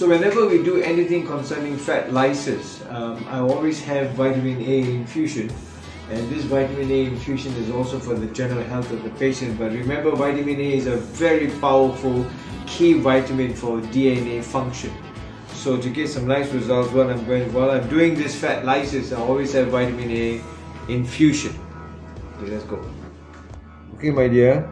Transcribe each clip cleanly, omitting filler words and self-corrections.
So whenever we do anything concerning fat lysis, I always have vitamin A infusion, and this vitamin A infusion is also for the general health of the patient. But remember, vitamin A is a very powerful key vitamin for DNA function. So to get some nice results while I'm doing this fat lysis, I always have vitamin A infusion. Okay, let's go. Okay, my dear.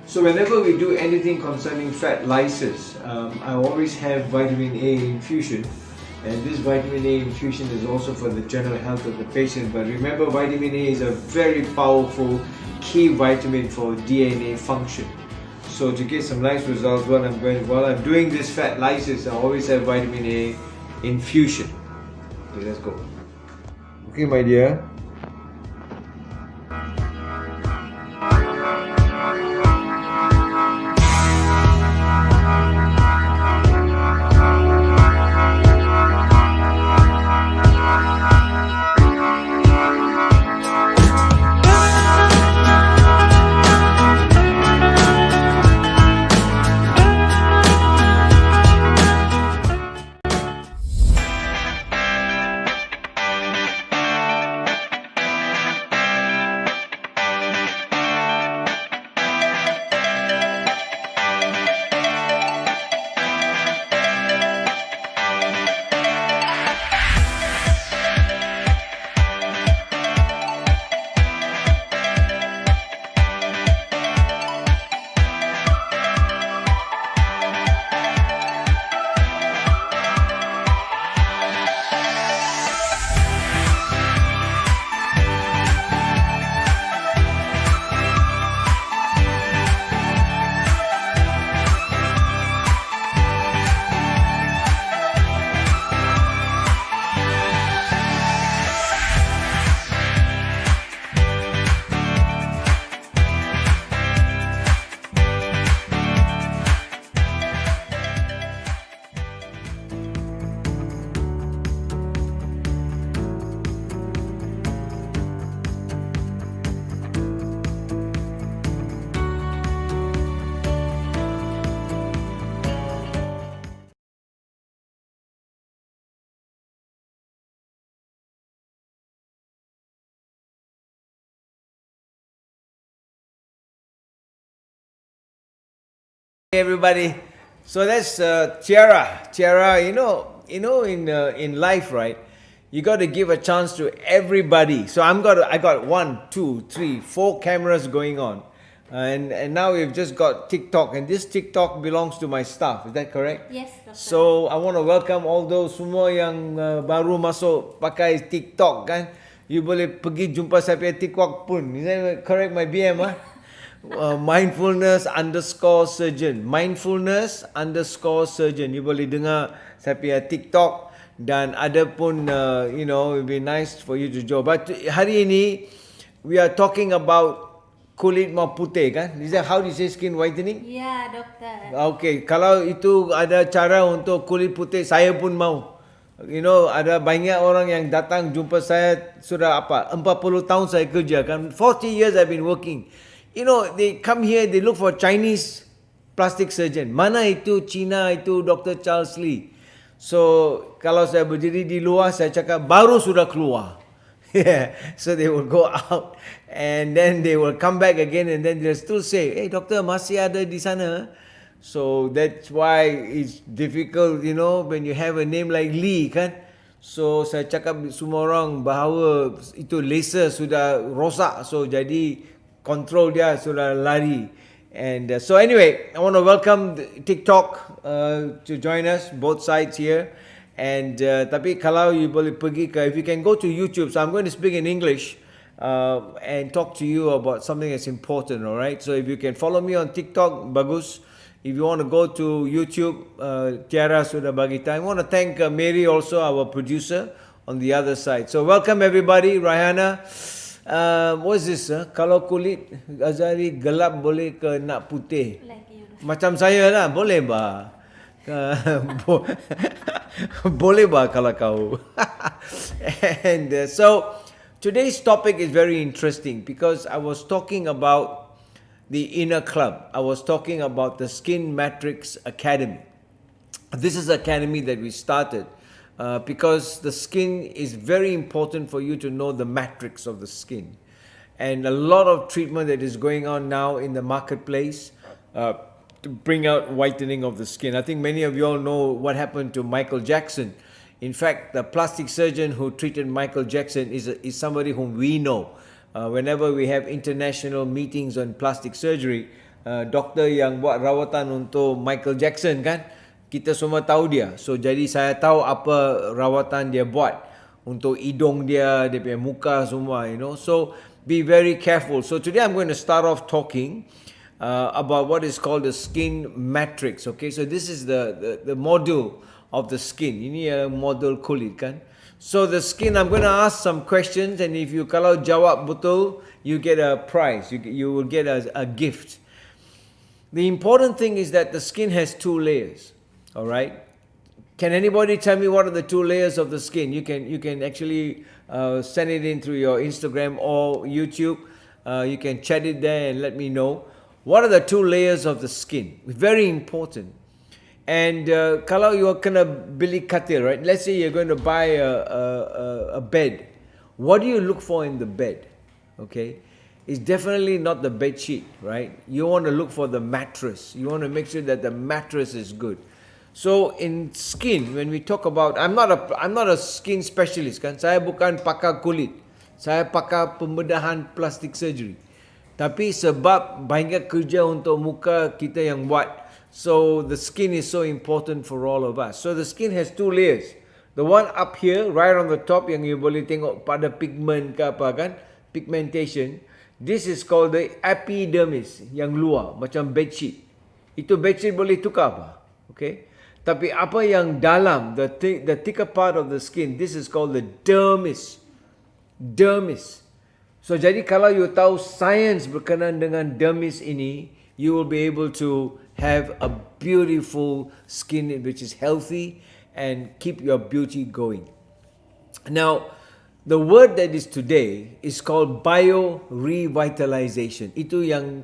So whenever we do anything concerning fat lysis, I always have vitamin A infusion, and this vitamin A infusion is also for the general health of the patient. But remember, vitamin A is a very powerful key vitamin for DNA function. So to get some nice results while I'm doing this fat lysis, I always have vitamin A infusion. Okay, let's go. Okay, my dear. Hey everybody, so that's Tiara. Tiara, in life, right? You got to give a chance to everybody. So I got 1, 2, 3, 4 cameras going on, and now we've just got TikTok, and this TikTok belongs to my staff. Is that correct? Yes. That's So I want to welcome all those semua yang baru masuk pakai TikTok kan. You boleh pergi jumpa saya punya TikTok pun. Is that correct, my BM? mindfulness_surgeon. Mindfulness_surgeon. You boleh dengar saya punya TikTok dan ada pun it'll be nice for you to join. But hari ini we are talking about kulit mau putih kan? Is that how you say skin whitening? Ya, doktor. Okay, kalau itu ada cara untuk kulit putih, saya pun mau. Ada banyak orang yang datang jumpa saya sudah 40 tahun saya kerja kan. 40 years I've been working. They come here, they look for Chinese plastic surgeon. Mana itu Cina, itu Dr. Charles Lee. So, kalau saya berdiri di luar, saya cakap baru sudah keluar. Yeah. So they will go out and then they will come back again and then they'll still say, hey doktor, masih ada di sana. So that's why it's difficult, when you have a name like Lee kan. So saya cakap semua orang bahawa itu laser sudah rosak. So jadi control dia sudah lari. And so anyway, I want to welcome TikTok to join us, both sides here. And tapi kalau you boleh pergi if you can go to YouTube. So I'm going to speak in English and talk to you about something that's important, alright? So if you can follow me on TikTok, bagus. If you want to go to YouTube, Tiara sudah bagi time. I want to thank Mary also, our producer, on the other side. So welcome everybody, Raihana. What's this? Kalau kulit Azari gelap boleh ke nak putih? Like you. Macam saya lah, boleh ba? Boleh ba kalau kau? And so today's topic is very interesting because I was talking about the inner club. I was talking about the Skin Matrix Academy. This is an academy that we started because the skin is very important for you to know the matrix of the skin. And a lot of treatment that is going on now in the marketplace to bring out whitening of the skin. I think many of you all know what happened to Michael Jackson. In fact, the plastic surgeon who treated Michael Jackson is somebody whom we know. Whenever we have international meetings on plastic surgery, doktor yang buat rawatan untuk Michael Jackson kan, kita semua tahu dia. So jadi saya tahu apa rawatan dia buat untuk hidung dia, dia punya muka semua, So be very careful. So today I'm going to start off talking about what is called the skin matrix. Okay, so this is the model of the skin. Ini model kulit kan. So the skin, I'm going to ask some questions, and if you kalau jawab betul, you get a prize. You will get a gift. The important thing is that the skin has two layers. All right. Can anybody tell me what are the two layers of the skin? You can actually send it in through your Instagram or YouTube. You can chat it there and let me know. What are the two layers of the skin? Very important. And kalau you are kena beli katil, right? Let's say you're going to buy a bed. What do you look for in the bed? Okay, it's definitely not the bed sheet, right? You want to look for the mattress. You want to make sure that the mattress is good. So in skin, when we talk about, I'm not a skin specialist kan. Saya bukan pakar kulit. Saya pakar pembedahan plastic surgery. Tapi sebab banyak kerja untuk muka kita yang buat. So the skin is so important for all of us. So the skin has two layers. The one up here, right on the top, yang you boleh tengok pada pigment ke apa kan, pigmentation. This is called the epidermis, yang luar, macam bedsheet. Itu bedsheet boleh tukar apa? Okay. Tapi apa yang dalam, the thicker part of the skin, this is called the dermis. Dermis. So jadi kalau you tahu sains berkenaan dengan dermis ini, you will be able to have a beautiful skin which is healthy and keep your beauty going. Now, the word that is today is called bio-revitalization. Itu yang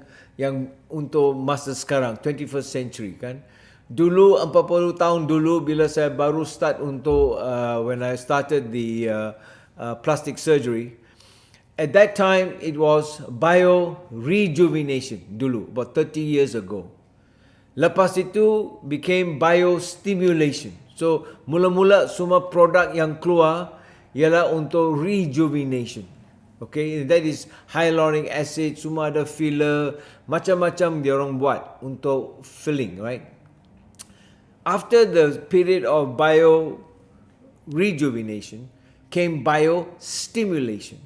untuk masa sekarang, 21st century kan. Dulu 40 tahun dulu bila saya baru start untuk when I started the plastic surgery, at that time it was bio-rejuvenation dulu, about 30 years ago. Lepas itu became biostimulation. So mula-mula semua produk yang keluar ialah untuk rejuvenation. Okay, that is hyaluronic acid, semua ada filler, macam-macam dia orang buat untuk filling, right? After the period of bio rejuvenation came biostimulation.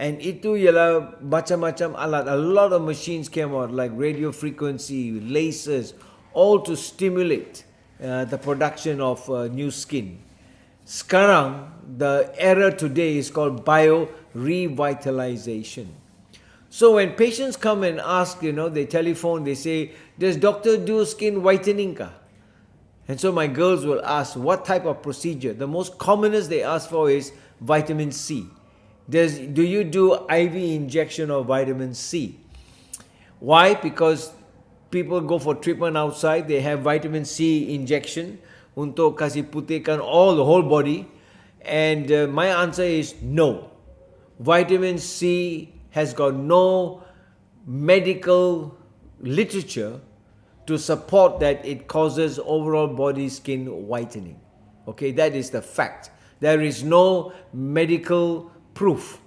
And itu ialah macam-macam alat. A lot of machines came out like radio frequency, lasers, all to stimulate the production of new skin. Sekarang, the era today is called bio-revitalization. So when patients come and ask, they telephone, they say, does doctor do skin whitening ka? And so my girls will ask, what type of procedure? The most commonest they ask for is vitamin C. Do you do IV injection of vitamin C? Why? Because people go for treatment outside, they have vitamin C injection untuk kasih putihkan the whole body. And my answer is no. Vitamin C has got no medical literature to support that it causes overall body skin whitening. Okay, that is the fact. There is no medical proof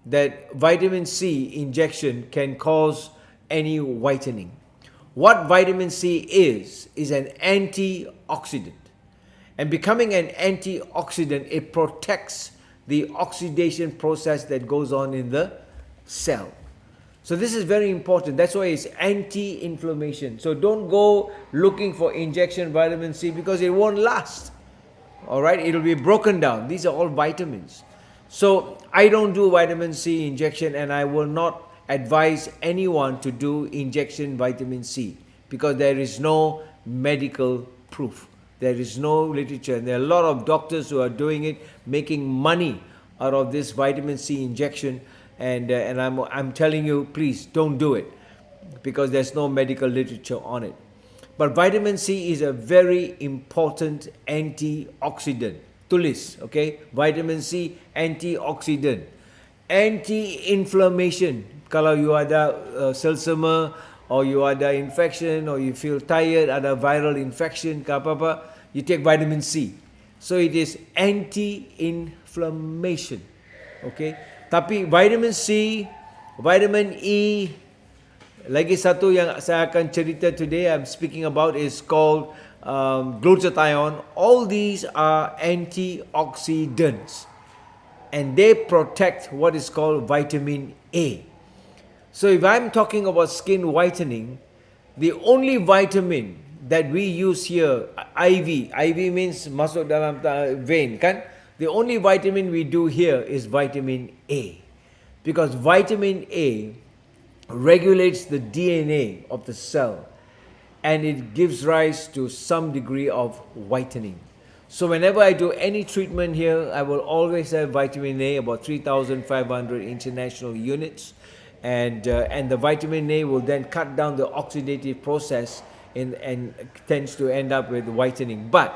that vitamin C injection can cause any whitening. What vitamin C is an antioxidant. And becoming an antioxidant, it protects the oxidation process that goes on in the cell. So this is very important. That's why it's anti-inflammation. So don't go looking for injection vitamin C because it won't last. All right, it'll be broken down. These are all vitamins. So I don't do vitamin C injection, and I will not advise anyone to do injection vitamin C because there is no medical proof. There is no literature. And there are a lot of doctors who are doing it, making money out of this vitamin C injection. And I'm telling you, please don't do it because there's no medical literature on it. But vitamin C is a very important antioxidant. Tulis, okay? Vitamin C, antioxidant. Anti-inflammation. Kalau you ada selesema, or you ada infection, or you feel tired, ada viral infection, ke apa-apa, you take vitamin C. So it is anti-inflammation. Okay? Tapi vitamin C, vitamin E, lagi satu yang saya akan cerita today, I'm speaking about is called glutathione. All these are antioxidants and they protect what is called vitamin A. So if I'm talking about skin whitening, the only vitamin that we use here, IV means masuk dalam vein, kan? The only vitamin we do here is vitamin A, because vitamin A regulates the DNA of the cell and it gives rise to some degree of whitening. So whenever I do any treatment here, I will always have vitamin A, about 3,500 international units, and the vitamin A will then cut down the oxidative process and tends to end up with whitening. But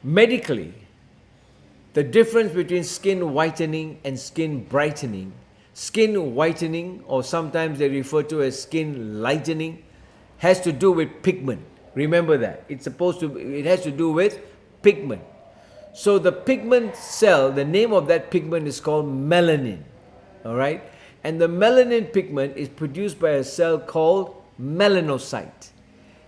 medically, the difference between skin whitening and skin brightening, skin whitening, or sometimes they refer to as skin lightening, has to do with pigment. Remember that. It has to do with pigment. So the pigment cell, the name of that pigment is called melanin. All right? And the melanin pigment is produced by a cell called melanocyte.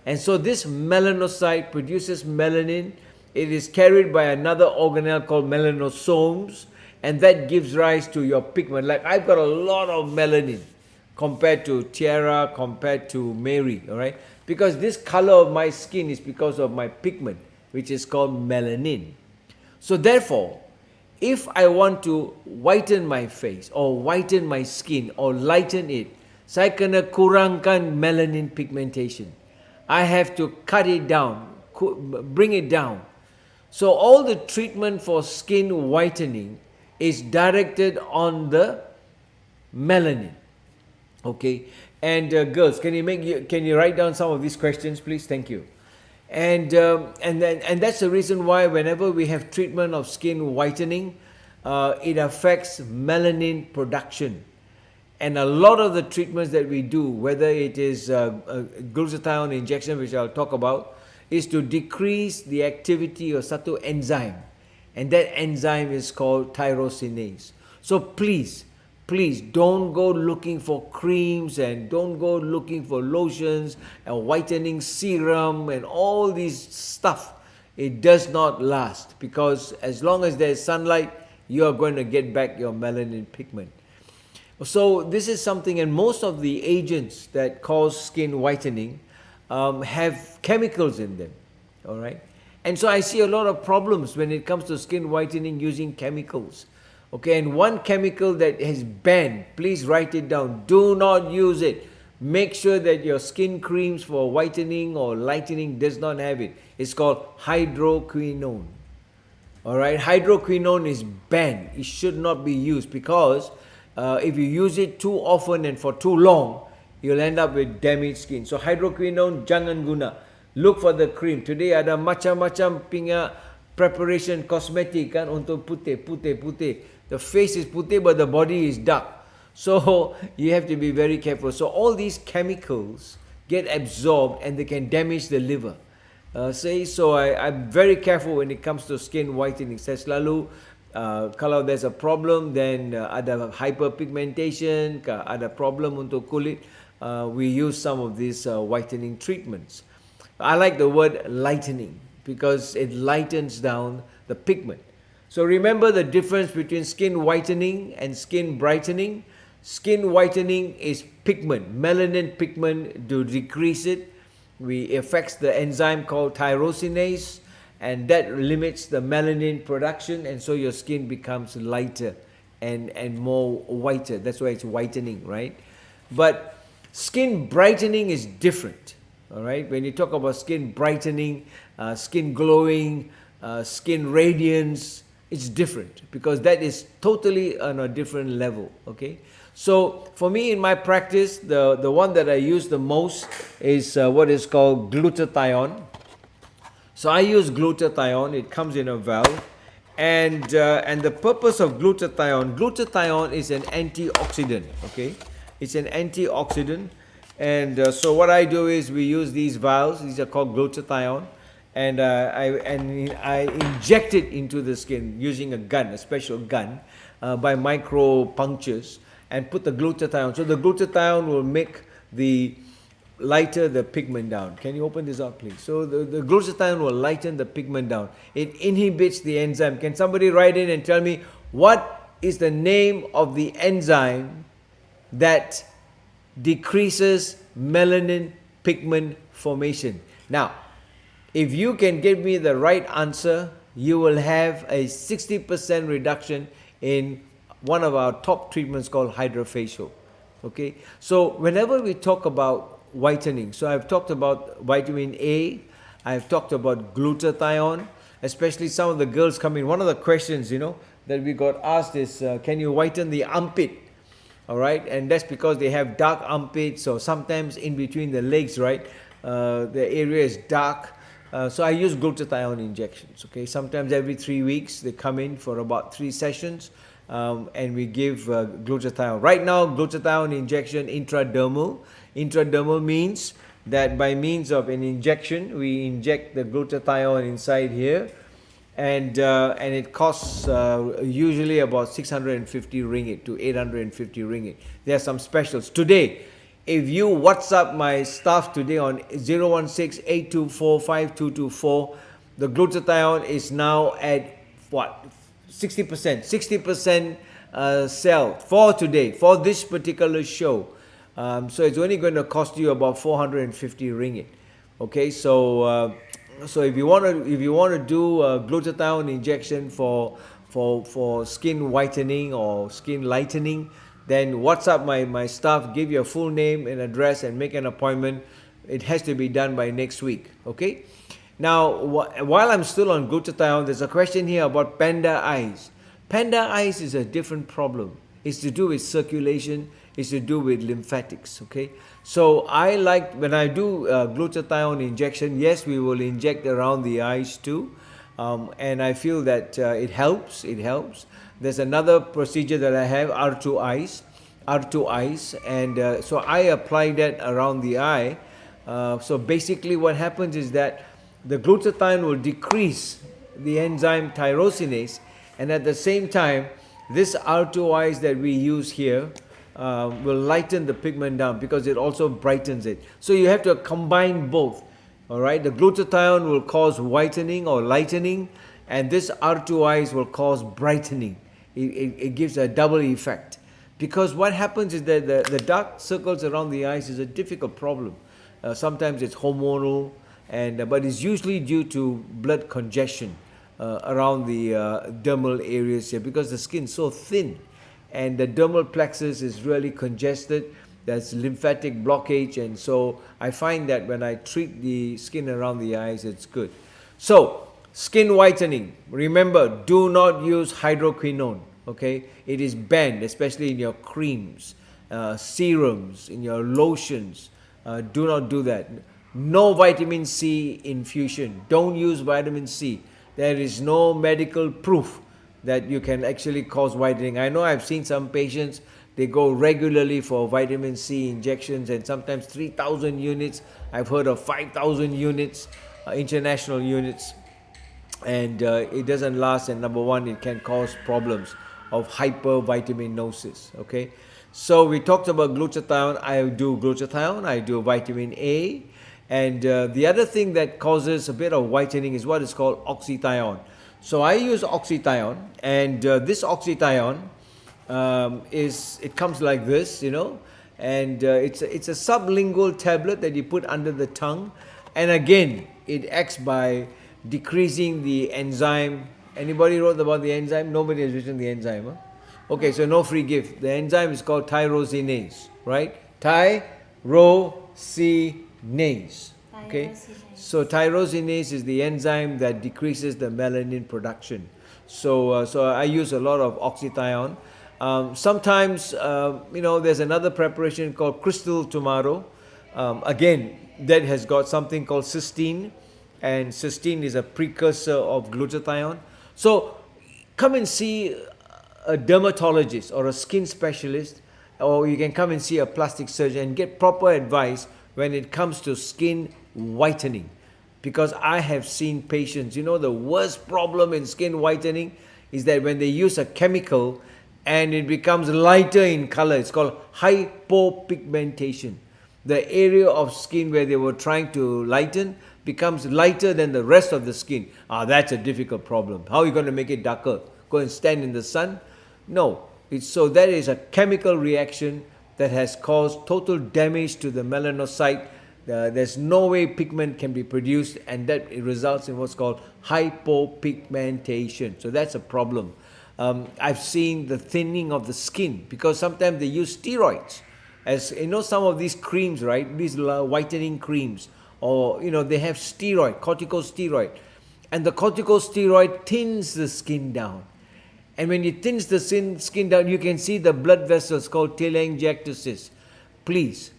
And so this melanocyte produces melanin. It is carried by another organelle called melanosomes, and that gives rise to your pigment. Like I've got a lot of melanin compared to Tiara, compared to Mary, all right? Because this color of my skin is because of my pigment, which is called melanin. So therefore, if I want to whiten my face or whiten my skin or lighten it, saya kena kurangkan melanin pigmentation. I have to cut it down, bring it down. So all the treatment for skin whitening is directed on the melanin. Okay, and girls, can you write down some of these questions, please? Thank you. And that's the reason why whenever we have treatment of skin whitening, it affects melanin production. And a lot of the treatments that we do, whether it is glutathione injection, which I'll talk about, is to decrease the activity of satu enzyme. And that enzyme is called tyrosinase. So please don't go looking for creams and don't go looking for lotions and whitening serum and all these stuff. It does not last, because as long as there's sunlight, you are going to get back your melanin pigment. So this is something, and most of the agents that cause skin whitening have chemicals in them, all right? And so I see a lot of problems when it comes to skin whitening using chemicals. Okay, and one chemical that is banned, please write it down. Do not use it. Make sure that your skin creams for whitening or lightening does not have it. It's called hydroquinone. All right, hydroquinone is banned. It should not be used because if you use it too often and for too long, you'll end up with damaged skin. So hydroquinone jangan guna. Look for the cream. Today ada macam-macam punya preparation cosmetic kan untuk putih. The face is putih but the body is dark. So you have to be very careful. So all these chemicals get absorbed and they can damage the liver. So I'm very careful when it comes to skin whitening. Saya selalu kalau there's a problem, then ada hyperpigmentation, ada problem untuk kulit, we use some of these whitening treatments. I like the word lightening because it lightens down the pigment. So remember the difference between skin whitening and skin brightening. Skin whitening is pigment, melanin pigment. To decrease it, we affects the enzyme called tyrosinase, and that limits the melanin production, and so your skin becomes lighter and more whiter. That's why it's whitening, right? But skin brightening is different. All right, when you talk about skin brightening, skin glowing, skin radiance, it's different because that is totally on a different level. Okay, so for me in my practice, the one that I use the most is what is called glutathione. So I use glutathione. It comes in a valve, and the purpose of glutathione is an antioxidant. Okay, it's an antioxidant. And so what I do is we use these vials. These are called glutathione, and I inject it into the skin using a gun, a special gun, by micro punctures, and put the glutathione. So the glutathione will make the lighter the pigment down. Can you open this up, please? So the glutathione will lighten the pigment down. It inhibits the enzyme. Can somebody write in and tell me what is the name of the enzyme that decreases melanin pigment formation? Now, if you can give me the right answer, you will have a 60% reduction in one of our top treatments called hydrofacial. Okay, so whenever we talk about whitening, so I've talked about vitamin A, I've talked about glutathione, especially some of the girls come in. One of the questions, that we got asked is, can you whiten the armpit? All right, and that's because they have dark armpits, or sometimes in between the legs, right? The area is dark. So I use glutathione injections. Okay, sometimes every 3 weeks they come in for about 3 sessions, and we give glutathione. Right now, glutathione injection intradermal. Intradermal means that by means of an injection, we inject the glutathione inside here. And it costs usually about 650 ringgit to 850 ringgit. There are some specials. Today, if you WhatsApp my staff today on 016-824-5224, the glutathione is now at what? 60%. 60% sell for today, for this particular show. So it's only going to cost you about 450 ringgit. Okay, so if you want to do a glutathione injection for skin whitening or skin lightening, then WhatsApp my staff, give your full name and address and make an appointment. It has to be done by next week. Okay. Now, while I'm still on glutathione, there's a question here about panda eyes. Panda eyes is a different problem. It's to do with circulation. It's to do with lymphatics. Okay. So I like when I do glutathione injection. Yes, we will inject around the eyes too, and I feel that it helps. It helps. There's another procedure that I have, R2 eyes, and so I apply that around the eye. So basically, what happens is that the glutathione will decrease the enzyme tyrosinase, and at the same time, this R2 eyes that we use here will lighten the pigment down because it also brightens it. So you have to combine both. All right, the glutathione will cause whitening or lightening, and this R2 eyes will cause brightening. It gives a double effect. Because what happens is that the dark circles around the eyes is a difficult problem. Sometimes it's hormonal, but it's usually due to blood congestion around the dermal areas here, because the skin is so thin and the dermal plexus is really congested. There's lymphatic blockage, and so I find that when I treat the skin around the eyes, it's good. So, skin whitening. Remember, do not use hydroquinone. Okay, it is banned, especially in your creams, serums, in your lotions. Do not do that. No vitamin C infusion. Don't use vitamin C. There is no medical proof that you can actually cause whitening. I know I've seen some patients, they go regularly for vitamin C injections, and sometimes 3,000 units. I've heard of 5,000 units, international units, and it doesn't last. And number one, it can cause problems of hypervitaminosis. Okay, so we talked about glutathione. I do glutathione, I do vitamin A, and the other thing that causes a bit of whitening is what is called oxythione. So I use oxythione, and this oxythione it comes like this, and it's a sublingual tablet that you put under the tongue, and again it acts by decreasing the enzyme. Anybody wrote about the enzyme? Nobody has written the enzyme. Huh? Okay, so no free gift. The enzyme is called tyrosinase, right? Tyrosinase. Okay, so tyrosinase is the enzyme that decreases the melanin production. So I use a lot of oxythione. Sometimes, there's another preparation called crystal tomato. Again, that has got something called cysteine, and cysteine is a precursor of glutathione. So come and see a dermatologist or a skin specialist, or you can come and see a plastic surgeon and get proper advice when it comes to skin whitening. Because I have seen patients, the worst problem in skin whitening is that when they use a chemical and it becomes lighter in color, it's called hypopigmentation. The area of skin where they were trying to lighten becomes lighter than the rest of the skin. That's a difficult problem. How are you going to make it darker? Go and stand in the sun? No. So that is a chemical reaction that has caused total damage to the melanocyte. There's no way pigment can be produced, and that results in what's called hypopigmentation. So that's a problem. I've seen the thinning of the skin because sometimes they use steroids. As some of these creams, right? These whitening creams, or they have corticosteroid, and the corticosteroid thins the skin down. And when it thins the skin down, you can see the blood vessels called telangiectasis. Please,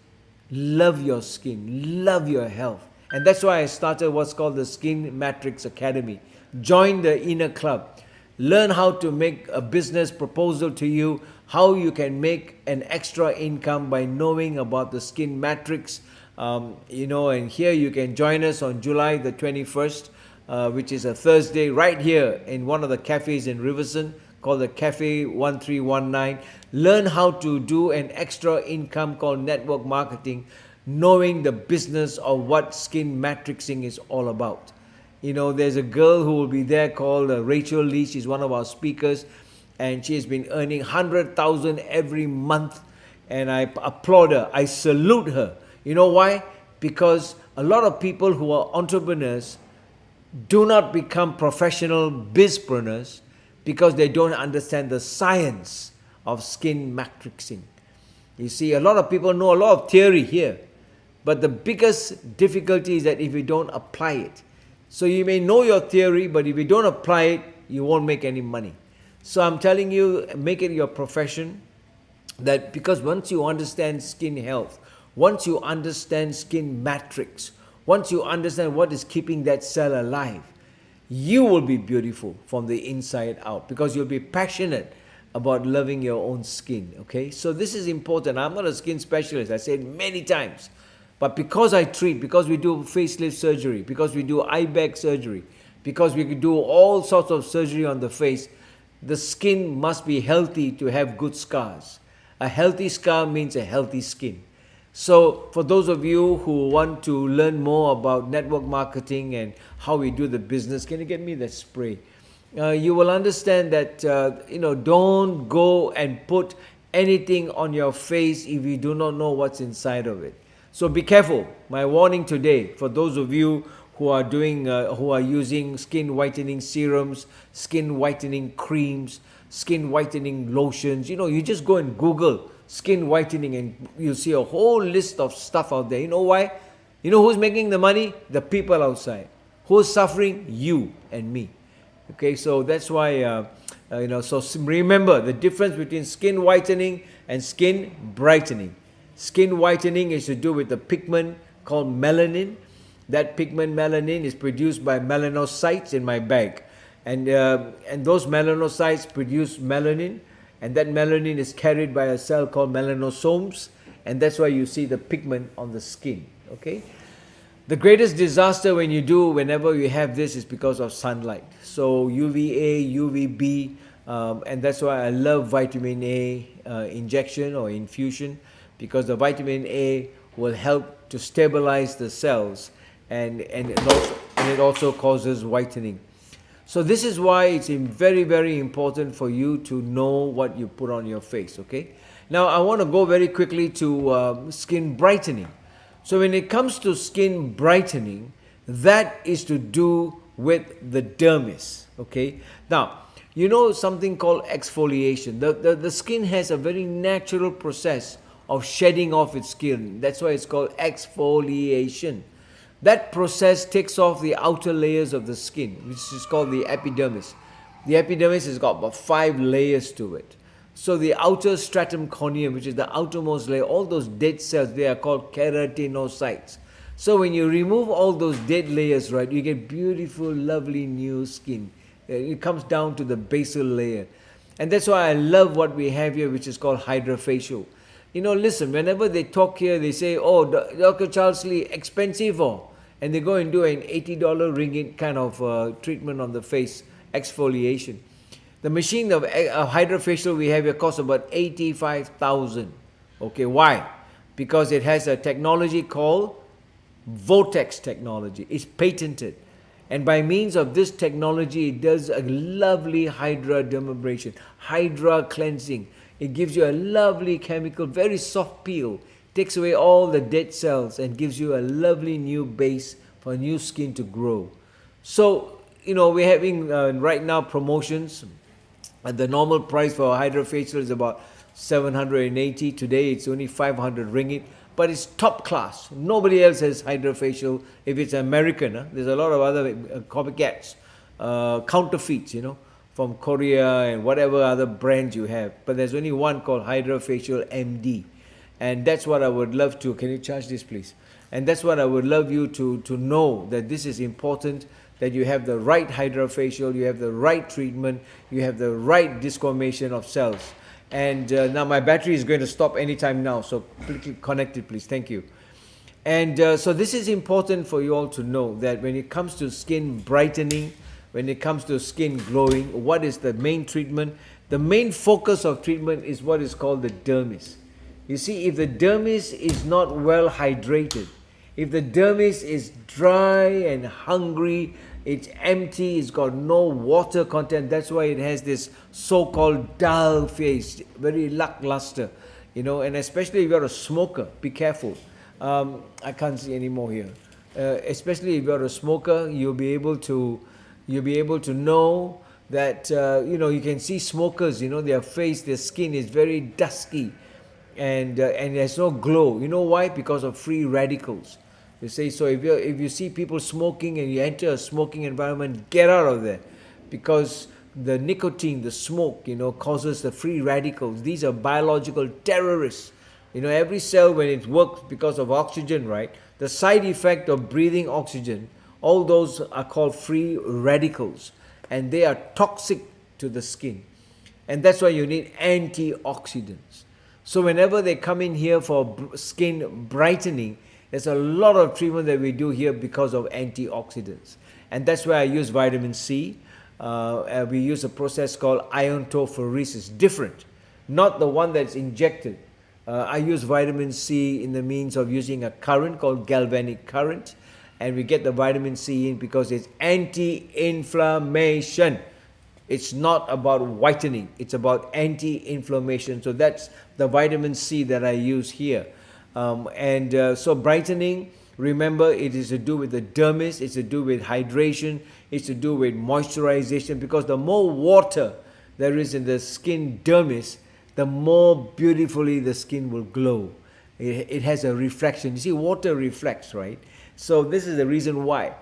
love your skin, love your health. And that's why I started what's called the Skin Matrix Academy. Join the inner club. Learn how to make a business proposal to you, how you can make an extra income by knowing about the Skin Matrix. And here you can join us on July the 21st, which is a Thursday, right here in one of the cafes in Riverson called the Cafe 1319. Learn how to do an extra income called network marketing, knowing the business of what skin matrixing is all about. There's a girl who will be there called Rachel Lee. She's one of our speakers, and she has been earning 100,000 every month, and I applaud her. I salute her. You know why? Because a lot of people who are entrepreneurs do not become professional bizpreneurs because they don't understand the science of skin matrixing. You see, a lot of people know a lot of theory here, but the biggest difficulty is that if you don't apply it. So you may know your theory, but if you don't apply it, you won't make any money. So I'm telling you, make it your profession, that because once you understand skin health, once you understand skin matrix, once you understand what is keeping that cell alive, you will be beautiful from the inside out because you'll be passionate about loving your own skin. Okay, so this is important. I'm not a skin specialist, I said many times, but because I treat, because we do facelift surgery, because we do eye bag surgery, because we can do all sorts of surgery on the face, the skin must be healthy to have good scars. A healthy scar means a healthy skin. So for those of you who want to learn more about network marketing and how we do the business, can you get me that spray? You will understand that, don't go and put anything on your face if you do not know what's inside of it. So be careful. My warning today for those of you who are using skin whitening serums, skin whitening creams, skin whitening lotions. You just go and Google skin whitening and you'll see a whole list of stuff out there. You know why? You know who's making the money? The people outside. Who's suffering? You and me. Okay, so that's why, so remember the difference between skin whitening and skin brightening. Skin whitening is to do with the pigment called melanin. That pigment melanin is produced by melanocytes in my bag. And those melanocytes produce melanin, and that melanin is carried by a cell called melanosomes, and that's why you see the pigment on the skin, okay? The greatest disaster whenever you have this is because of sunlight. So UVA, UVB, and that's why I love vitamin A injection or infusion, because the vitamin A will help to stabilize the cells, and it also causes whitening. So this is why it's very, very important for you to know what you put on your face, okay? Now I want to go very quickly to skin brightening. So when it comes to skin brightening, that is to do with the dermis, okay? Now, you know something called exfoliation. The skin has a very natural process of shedding off its skin. That's why it's called exfoliation. That process takes off the outer layers of the skin, which is called the epidermis. The epidermis has got about 5 layers to it. So the outer stratum corneum, which is the outermost layer, all those dead cells, they are called keratinocytes. So when you remove all those dead layers, right, you get beautiful, lovely new skin. It comes down to the basal layer. And that's why I love what we have here, which is called hydrofacial. Listen, whenever they talk here, they say, oh, Dr. Charles Lee, expensive, and they go and do an $80 ringgit kind of treatment on the face, exfoliation. The machine of hydrofacial we have here costs about 85,000. Okay, why? Because it has a technology called Vortex technology. It's patented. And by means of this technology, it does a lovely hydrodermabrasion, hydra cleansing. It gives you a lovely chemical, very soft peel, takes away all the dead cells and gives you a lovely new base for new skin to grow. So, we're having right now promotions. The normal price for hydrofacial is about 780. Today it's only 500 ringgit, but it's top class. Nobody else has hydrofacial. If it's American, there's a lot of other copycats, counterfeits, from Korea and whatever other brands you have. But there's only one called Hydrofacial MD. And that's what I would love to, can you charge this please? And that's what I would love you to know, that this is important, that you have the right hydrofacial, you have the right treatment, you have the right disformation of cells. And now my battery is going to stop anytime now, so click connect it please, thank you. And so this is important for you all to know, that when it comes to skin brightening, when it comes to skin glowing, what is the main treatment? The main focus of treatment is what is called the dermis. You see, if the dermis is not well hydrated, if the dermis is dry and hungry, it's empty, it's got no water content, that's why it has this so-called dull face, very lackluster, and especially if you're a smoker, be careful. I can't see any more here. Especially if you're a smoker, you'll be able to know that, you can see smokers, their face, their skin is very dusky and there's no glow. You know why? Because of free radicals. You say, so if you see people smoking and you enter a smoking environment, get out of there, because the nicotine, the smoke, causes the free radicals. These are biological terrorists. Every cell, when it works because of oxygen, right, the side effect of breathing oxygen, all those are called free radicals, and they are toxic to the skin. And that's why you need antioxidants. So whenever they come in here for skin brightening, there's a lot of treatment that we do here because of antioxidants. And that's why I use vitamin C. We use a process called iontophoresis, different, not the one that's injected. I use vitamin C in the means of using a current called galvanic current, and we get the vitamin C in because it's anti-inflammation. It's not about whitening, it's about anti-inflammation. So that's the vitamin C that I use here. So brightening, remember, it is to do with the dermis, it's to do with hydration, it's to do with moisturization, because the more water there is in the skin dermis, the more beautifully the skin will glow. It has a reflection. You see, water reflects, right? So this is the reason why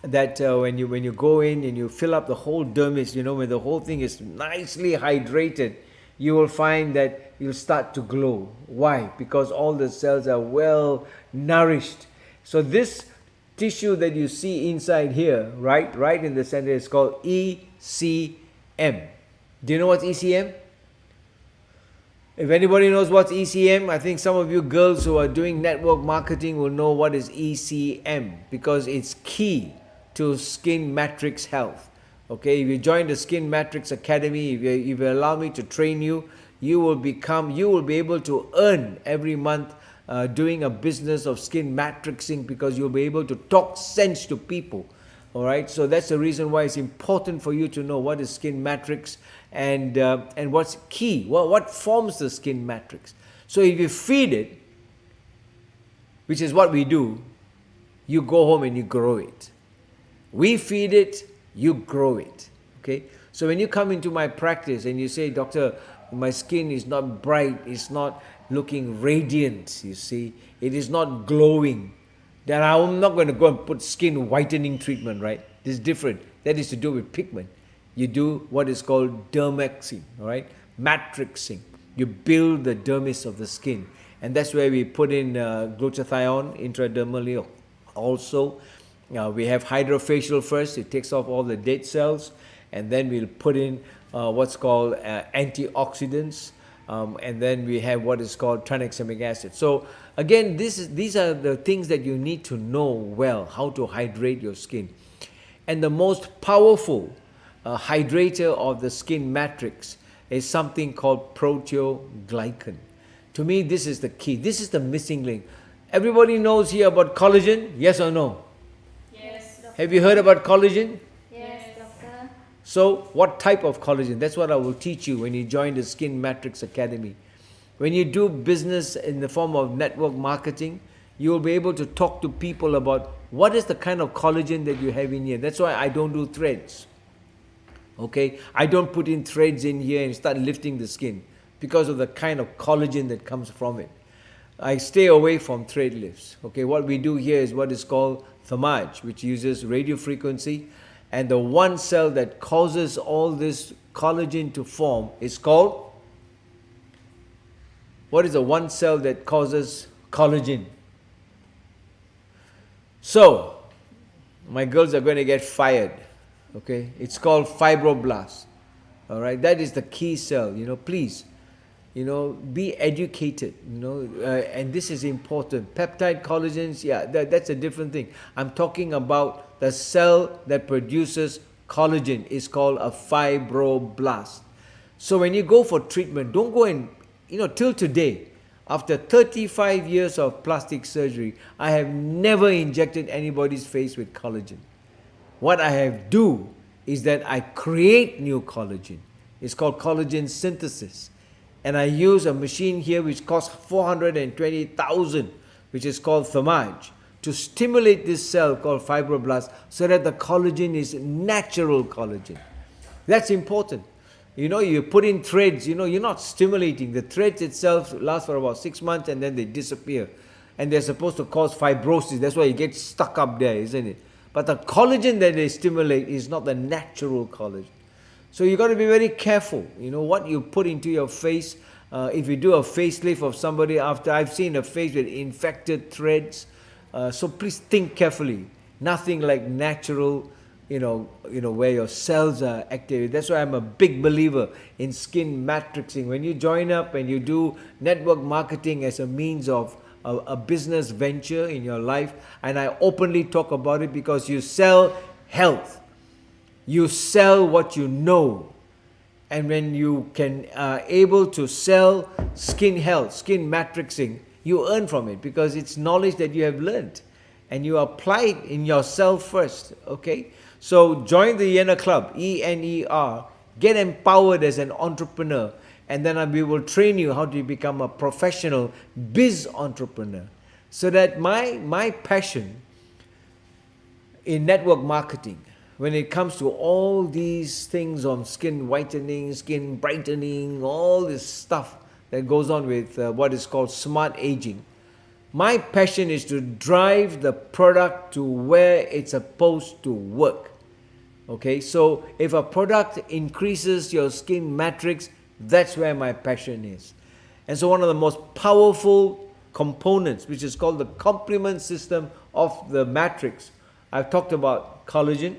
that when you go in and you fill up the whole dermis, when the whole thing is nicely hydrated, you will find that you'll start to glow. Why? Because all the cells are well nourished. So this tissue that you see inside here, right in the center, is called ECM. Do you know what's ECM? If anybody knows what's ECM, I think some of you girls who are doing network marketing will know what is ECM, because it's key to Skin Matrix health. Okay, if you join the Skin Matrix Academy, if you allow me to train you, you will be able to earn every month doing a business of skin matrixing, because you'll be able to talk sense to people. All right, so that's the reason why it's important for you to know what is skin matrix and what's key. What forms the skin matrix? So if you feed it, which is what we do, you go home and you grow it. We feed it, you grow it. Okay, so when you come into my practice and you say, "Doctor, my skin is not bright, it's not looking radiant, you see, it is not glowing," then I'm not going to go and put skin whitening treatment, right? This is different. That is to do with pigment. You do what is called dermexing, all right? Matrixing. You build the dermis of the skin. And that's where we put in glutathione intradermally also. We have hydrofacial first. It takes off all the dead cells. And then we'll put in what's called antioxidants. And then we have what is called tranexamic acid. So again, these are the things that you need to know well, how to hydrate your skin. And the most powerful hydrator of the skin matrix is something called proteoglycan. To me, this is the key. This is the missing link. Everybody knows here about collagen, yes or no? Yes, doctor. Have you heard about collagen? Yes, doctor. So what type of collagen? That's what I will teach you when you join the Skin Matrix Academy. When you do business in the form of network marketing, you will be able to talk to people about what is the kind of collagen that you have in here. That's why I don't do threads. Okay, I don't put in threads in here and start lifting the skin because of the kind of collagen that comes from it. I stay away from thread lifts. Okay, what we do here is what is called thermage, which uses radio frequency, and the one cell that causes all this collagen to form is called, what is the one cell that causes collagen? So, my girls are going to get fired. Okay, it's called fibroblast. All right, that is the key cell. Please, be educated. And this is important. Peptide collagens, yeah, that's a different thing. I'm talking about the cell that produces collagen. Is called a fibroblast. So when you go for treatment, don't go and till today. After 35 years of plastic surgery, I have never injected anybody's face with collagen. What I have do is that I create new collagen. It's called collagen synthesis. And I use a machine here which costs 420,000, which is called thermage, to stimulate this cell called fibroblast so that the collagen is natural collagen. That's important. You put in threads, you're not stimulating. The threads itself last for about 6 months and then they disappear. And they're supposed to cause fibrosis. That's why you get stuck up there, isn't it? But the collagen that they stimulate is not the natural collagen. So you got to be very careful, what you put into your face. If you do a facelift of somebody after, I've seen a face with infected threads. So please think carefully. Nothing like natural, where your cells are active. That's why I'm a big believer in skin matrixing. When you join up and you do network marketing as a means of a business venture in your life, and I openly talk about it because you sell health. You sell what you know. And when you can able to sell skin health, skin matrixing, you earn from it because it's knowledge that you have learned and you apply it in yourself first. Okay, so join the Yener Club, ENER Get empowered as an entrepreneur, and then we will train you how to become a professional biz entrepreneur. So that my passion in network marketing, when it comes to all these things on skin whitening, skin brightening, all this stuff that goes on with what is called smart aging, my passion is to drive the product to where it's supposed to work. Okay, so if a product increases your skin matrix, that's where my passion is. And so one of the most powerful components, which is called the complement system of the matrix, I've talked about collagen.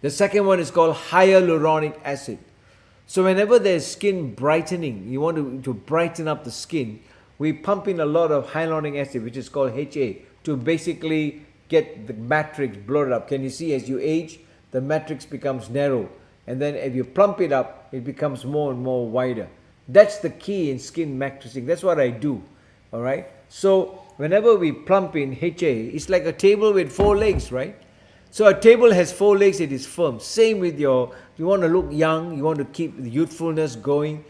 The second one is called hyaluronic acid. So whenever there's skin brightening, you want to brighten up the skin, we pump in a lot of hyaluronic acid, which is called HA, to basically get the matrix bloated up. Can you see as you age, the matrix becomes narrow. And then if you plump it up, it becomes more and more wider. That's the key in skin matrixing. That's what I do. All right. So whenever we plump in HA, it's like a table with 4 legs, right? So a table has 4 legs, it is firm. Same with you want to look young, you want to keep the youthfulness going.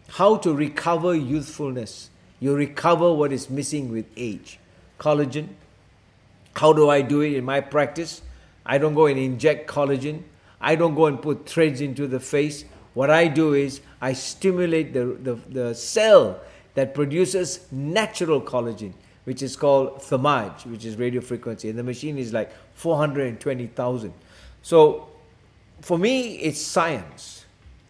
How to recover youthfulness? You recover what is missing with age. Collagen. How do I do it in my practice? I don't go and inject collagen. I don't go and put threads into the face. What I do is I stimulate the cell that produces natural collagen, which is called thermage, which is radio frequency. And the machine is like 420,000. So for me, it's science.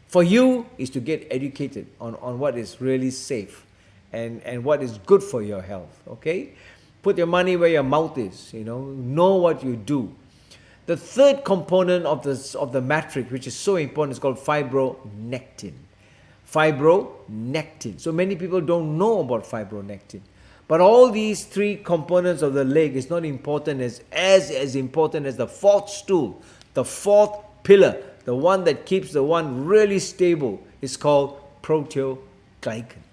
For you, is to get educated on what is really safe and what is good for your health. Okay? Put your money where your mouth is. Know what you do. The third component of the matrix, which is so important, is called fibronectin. Fibronectin. So many people don't know about fibronectin. But all these 3 components of the leg is not important as important as the 4th stool, the 4th pillar, the one that keeps the one really stable, is called proteoglycan.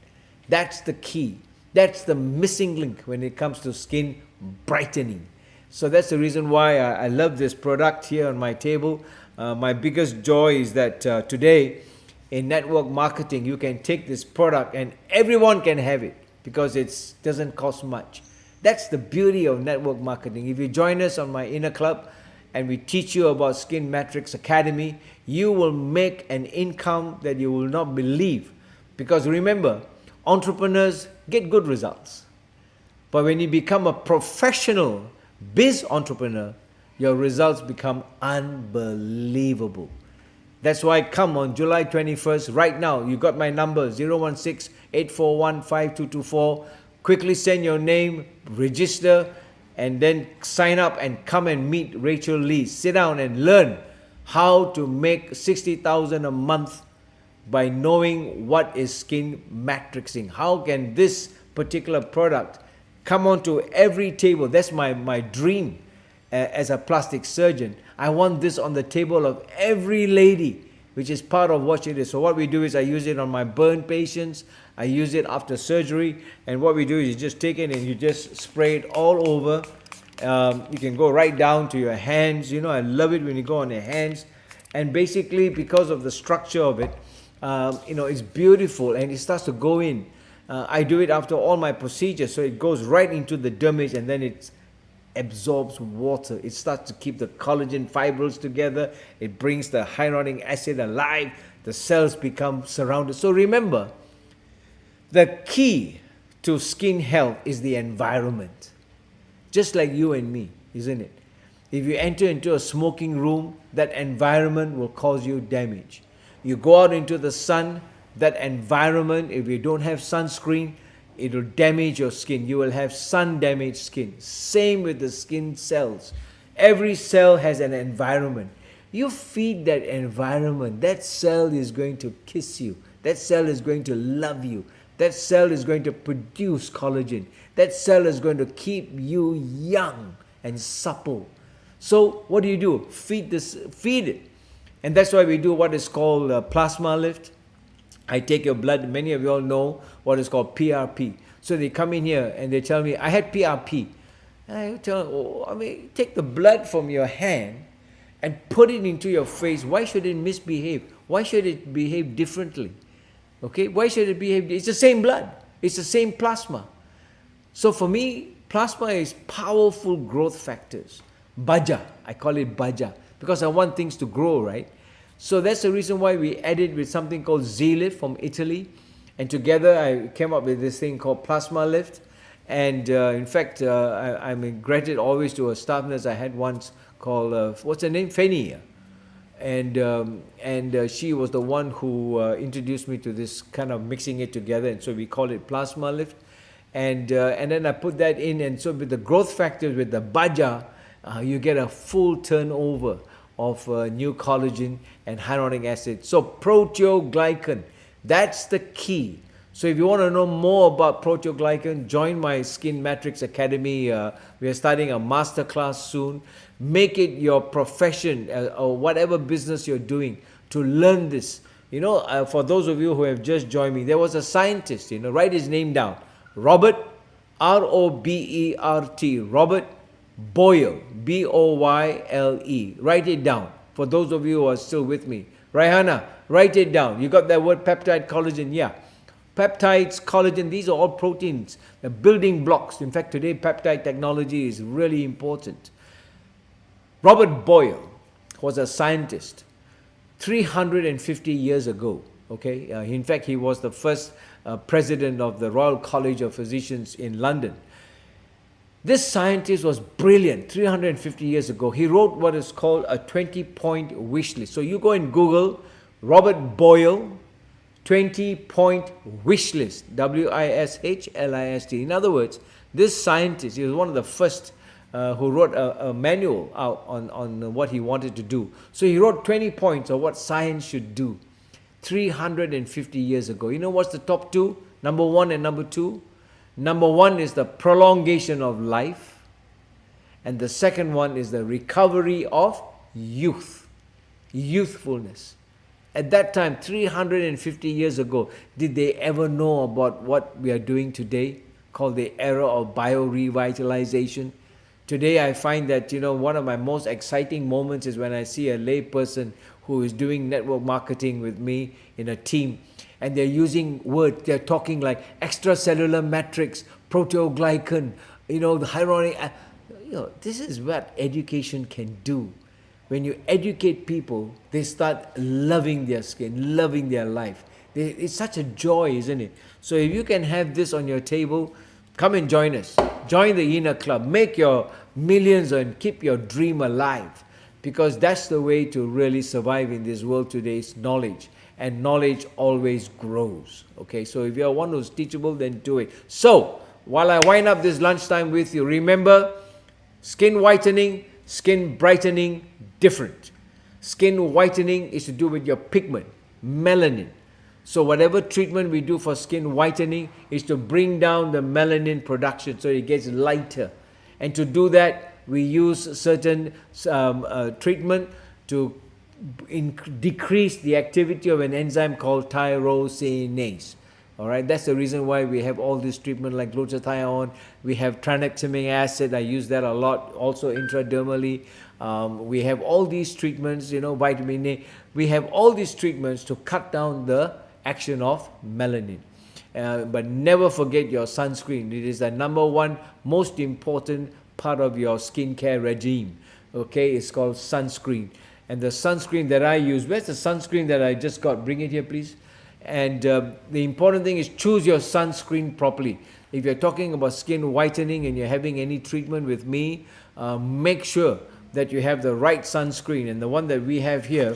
That's the key. That's the missing link when it comes to skin brightening. So that's the reason why I love this product here on my table. My biggest joy is that today in network marketing, you can take this product and everyone can have it because it doesn't cost much. That's the beauty of network marketing. If you join us on my inner club and we teach you about Skin Matrix Academy, you will make an income that you will not believe. Because remember, entrepreneurs get good results. But when you become a professional biz entrepreneur, your results become unbelievable. That's why come on July 21st, right now, you got my number 016-841-5224. Quickly send your name, register, and then sign up and come and meet Rachel Lee. Sit down and learn how to make $60,000 a month by knowing what is skin matrixing. How can this particular product come onto every table? That's my dream as a plastic surgeon. I want this on the table of every lady, which is part of what it is. So what we do is I use it on my burn patients. I use it after surgery. And what we do is you just take it and you just spray it all over. You can go right down to your hands. I love it when you go on your hands. And basically, because of the structure of it, it's beautiful and it starts to go in. I do it after all my procedures, so it goes right into the dermis and then it absorbs water. It starts to keep the collagen fibrils together. It brings the hyaluronic acid alive. The cells become surrounded. So remember, the key to skin health is the environment. Just like you and me, isn't it? If you enter into a smoking room, that environment will cause you damage. You go out into the sun, that environment, if you don't have sunscreen, it will damage your skin. You will have sun-damaged skin. Same with the skin cells. Every cell has an environment. You feed that environment, that cell is going to kiss you. That cell is going to love you. That cell is going to produce collagen. That cell is going to keep you young and supple. So what do? Feed it. And that's why we do what is called a plasma lift. I take your blood. Many of you all know what is called PRP. So they come in here and they tell me, I had PRP. And I tell them, take the blood from your hand and put it into your face. Why should it misbehave? Why should it behave differently? Okay, why should it behave? It's the same blood. It's the same plasma. So for me, plasma is powerful growth factors. Baja, I call it Baja, because I want things to grow, right? So that's the reason why we added with something called Z-Lift from Italy. And together I came up with this thing called Plasma Lift. And in fact, I'm indebted always to a staff nurse I had once called, what's her name? Fanny. And she was the one who introduced me to this kind of mixing it together. And so we call it Plasma Lift. And then I put that in. And so with the growth factors, with the Baja, you get a full turnover of new collagen and hyaluronic acid. So proteoglycan, that's the key. So if you want to know more about proteoglycan, join my Skin Matrix Academy. We are starting a masterclass soon. Make it your profession or whatever business you're doing to learn this. You know, for those of you who have just joined me, there was a scientist, you know, write his name down. Robert, R-O-B-E-R-T, Robert Boyle, B-O-Y-L-E. Write it down for those of you who are still with me. Raihana, write it down. You got that word peptide collagen? Yeah. Peptides, collagen, these are all proteins, the building blocks. In fact, today peptide technology is really important. Robert Boyle was a scientist 350 years ago. Okay, in fact, he was the first president of the Royal College of Physicians in London. This scientist was brilliant 350 years ago. He wrote what is called a 20-point wish list. So you go and Google Robert Boyle 20-point wish list, W-I-S-H-L-I-S-T. In other words, this scientist, he was one of the first who wrote a manual out on what he wanted to do. So he wrote 20 points of what science should do 350 years ago. You know what's the top two? Number one and number two? Number one is the prolongation of life, and the second one is the recovery of youth, youthfulness. At that time, 350 years ago, did they ever know about what we are doing today, called the era of bio-revitalization? Today, I find that, you know, one of my most exciting moments is when I see a lay person who is doing network marketing with me in a team, and they're using words, they're talking like extracellular matrix, proteoglycan, you know, the hyaluronic. You know, this is what education can do. When you educate people, they start loving their skin, loving their life. It's such a joy, isn't it? So if you can have this on your table, come and join us. Join the inner club. Make your millions and keep your dream alive. Because that's the way to really survive in this world today, is knowledge. And knowledge always grows. Okay, so if you're one who's teachable, then do it. So, while I wind up this lunchtime with you, remember, skin whitening, skin brightening, different. Skin whitening is to do with your pigment, melanin. So whatever treatment we do for skin whitening is to bring down the melanin production so it gets lighter. And to do that, we use certain treatment to decrease the activity of an enzyme called tyrosinase. All right, that's the reason why we have all this treatment like glutathione. We have tranexamic acid. I use that a lot, also intradermally. We have all these treatments, you know, vitamin A. We have all these treatments to cut down the action of melanin. But never forget your sunscreen. It is the number one most important part of your skincare regime. Okay, it's called sunscreen. And the sunscreen that I use, where's the sunscreen that I just got? Bring it here, please. And the important thing is choose your sunscreen properly. If you're talking about skin whitening and you're having any treatment with me, make sure that you have the right sunscreen. And the one that we have here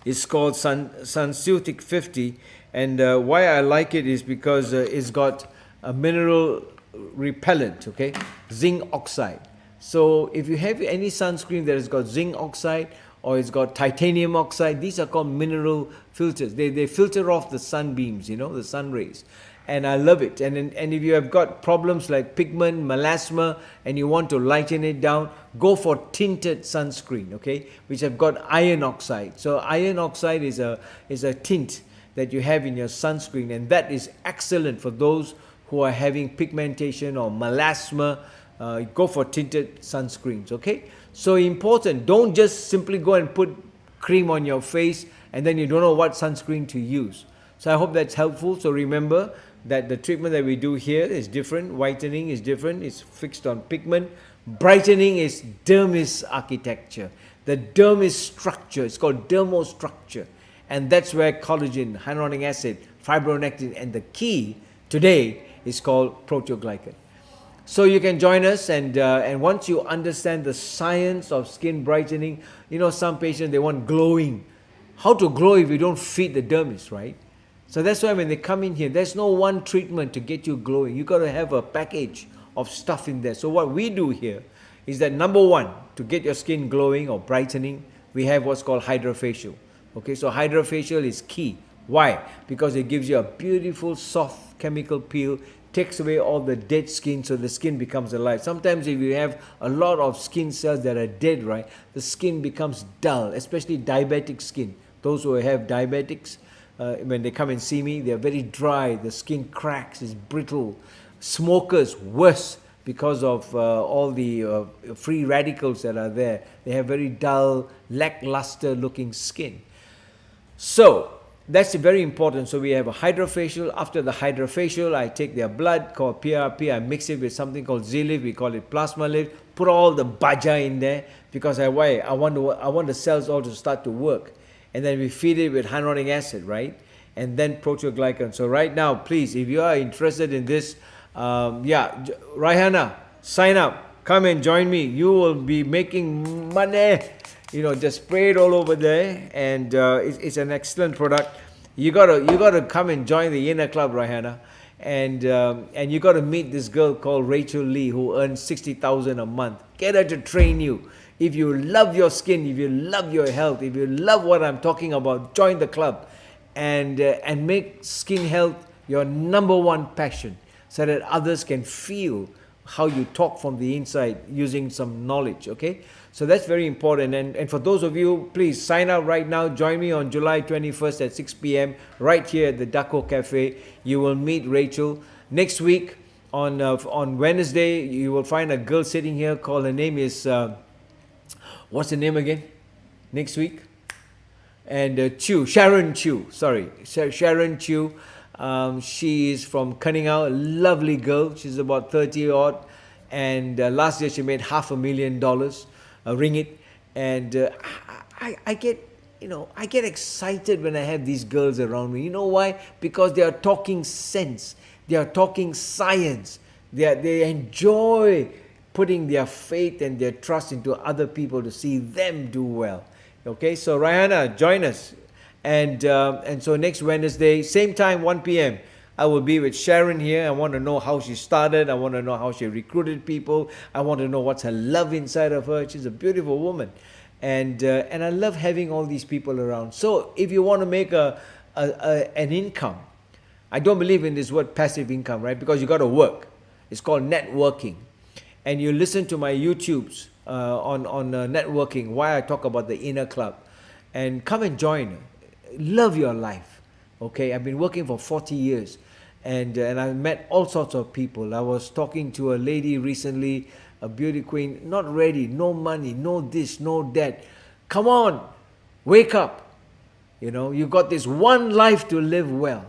is called Sunseutic 50. And why I like it is because it's got a mineral repellent, okay? Zinc oxide. So if you have any sunscreen that has got zinc oxide or it's got titanium oxide, these are called mineral filters. They filter off the sunbeams, you know, the sun rays. And I love it. And if you have got problems like pigment, melasma, and you want to lighten it down, go for tinted sunscreen, okay, which have got iron oxide. So iron oxide is a tint that you have in your sunscreen, and that is excellent for those who are having pigmentation or melasma. Go for tinted sunscreens, okay? So important, don't just simply go and put cream on your face and then you don't know what sunscreen to use. So I hope that's helpful. So remember that the treatment that we do here is different. Whitening is different. It's fixed on pigment. Brightening is dermis architecture. The dermis structure, it's called dermostructure. And that's where collagen, hyaluronic acid, fibronectin, and the key today is called proteoglycan. So you can join us, and once you understand the science of skin brightening, you know, some patients, they want glowing. How to glow if you don't feed the dermis, right? So that's why when they come in here, there's no one treatment to get you glowing. You got to have a package of stuff in there. So what we do here is that, number one, to get your skin glowing or brightening, we have what's called hydrofacial. Okay, so hydrofacial is key. Why? Because it gives you a beautiful, soft chemical peel, takes away all the dead skin, so the skin becomes alive. Sometimes if you have a lot of skin cells that are dead, right, the skin becomes dull, especially diabetic skin. Those who have diabetics, when they come and see me, they're very dry, the skin cracks, it's brittle. Smokers, worse, because of all the free radicals that are there. They have very dull, lackluster looking skin. So that's very important. So we have a hydrofacial. After the hydrofacial, I take their blood called PRP, I mix it with something called Z-Lift, we call it plasma lift, put all the baja in there, because I want the cells all to start to work. And then we feed it with hyaluronic acid, right? And then proteoglycan. So right now, please, if you are interested in this, Raihana, sign up, come and join me. You will be making money. You know, just spray it all over there, and it's an excellent product. You gotta come and join the inner club, Raihana, and you gotta meet this girl called Rachel Lee, who earns $60,000 a month. Get her to train you. If you love your skin, if you love your health, if you love what I'm talking about, join the club, and make skin health your number one passion, so that others can feel how you talk from the inside using some knowledge, okay? So that's very important. And for those of you, please sign up right now. Join me on July 21st at 6 p.m. right here at the Daco Cafe. You will meet Rachel. Next week, on Wednesday, you will find a girl sitting here called, her name is, what's the name again? Next week? And Sharon Chu, Sharon Chu. She is from Cunningham, a lovely girl. She's about 30 odd, and last year she made $500,000 ringgit. And I get excited when I have these girls around me. You know why? Because they are talking sense, they are talking science. They enjoy putting their faith and their trust into other people to see them do well. Okay, so Rihanna, join us. And so next Wednesday, same time, 1 p.m., I will be with Sharon here. I want to know how she started. I want to know how she recruited people. I want to know what's her love inside of her. She's a beautiful woman. And I love having all these people around. So if you want to make an income, I don't believe in this word passive income, right? Because you got to work. It's called networking. And you listen to my YouTubes on networking, why I talk about the inner club. And come and join. Love your life. Okay, I've been working for 40 years, and I've met all sorts of people. I was talking to a lady recently, a beauty queen, not ready, no money, no this, no that. Come on, wake up. You know, you got this one life to live well.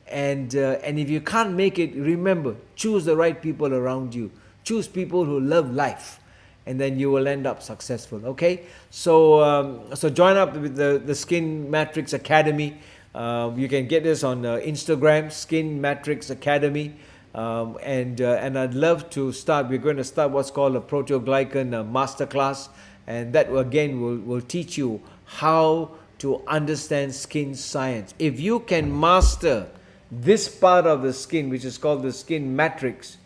And if you can't make it, remember, choose the right people around you. Choose people who love life, and then you will end up successful. Okay, so join up with the Skin Matrix Academy. You can get this on Instagram, Skin Matrix Academy, and I'd love to start. We're going to start what's called a proteoglycan masterclass, and that again will teach you how to understand skin science. If you can master this part of the skin, which is called the Skin Matrix,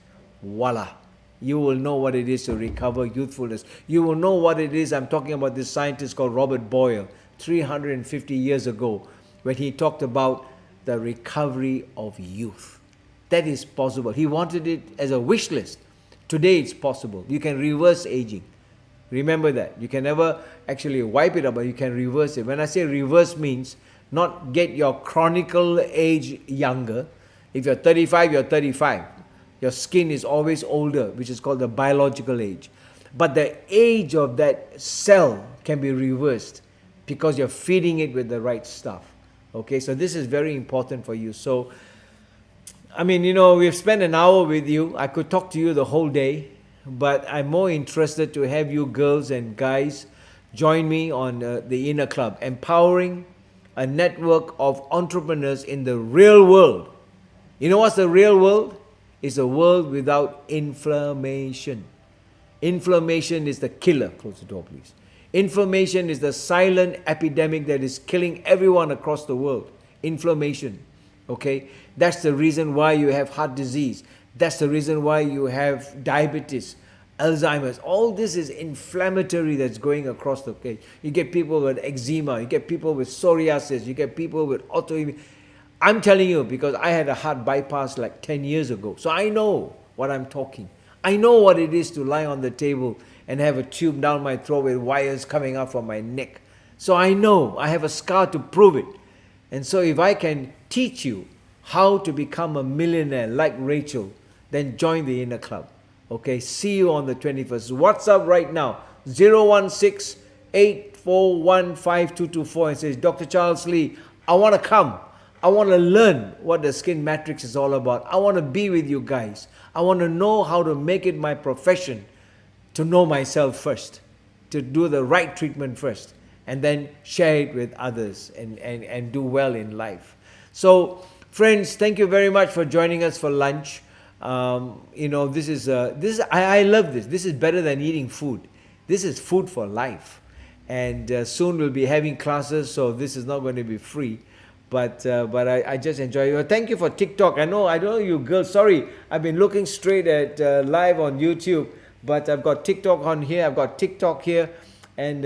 voila. You will know what it is to recover youthfulness. You will know what it is. I'm talking about this scientist called Robert Boyle, 350 years ago, when he talked about the recovery of youth. That is possible. He wanted it as a wish list. Today it's possible. You can reverse aging. Remember that. You can never actually wipe it out, but you can reverse it. When I say reverse, means not get your chronicle age younger. If you're 35, you're 35. Your skin is always older, which is called the biological age. But the age of that cell can be reversed because you're feeding it with the right stuff. Okay, so this is very important for you. So, I mean, we've spent an hour with you. I could talk to you the whole day, but I'm more interested to have you girls and guys join me on the Inner Club, empowering a network of entrepreneurs in the real world. You know what's the real world? It's a world without inflammation. Inflammation is the killer. Close the door, please. Inflammation is the silent epidemic that is killing everyone across the world. Inflammation. Okay? That's the reason why you have heart disease. That's the reason why you have diabetes, Alzheimer's. All this is inflammatory that's going across the case. You get people with eczema. You get people with psoriasis. You get people with autoimmune. I'm telling you because I had a heart bypass like 10 years ago. So I know what I'm talking. I know what it is to lie on the table and have a tube down my throat with wires coming out from my neck. So I know. I have a scar to prove it. And so if I can teach you how to become a millionaire like Rachel, then join the Inner Club. Okay, see you on the 21st. WhatsApp right now, 016-841-5224 and says, Dr. Charles Lee, I want to come. I want to learn what the skin matrix is all about. I want to be with you guys. I want to know how to make it my profession to know myself first, to do the right treatment first, and then share it with others and do well in life. So, friends, thank you very much for joining us for lunch. This is I love this. This is better than eating food. This is food for life. And soon we'll be having classes, so this is not going to be free. But I just enjoy it. Thank you for TikTok. I don't know you girls. Sorry, I've been looking straight at live on YouTube, but I've got TikTok on here. I've got TikTok here, and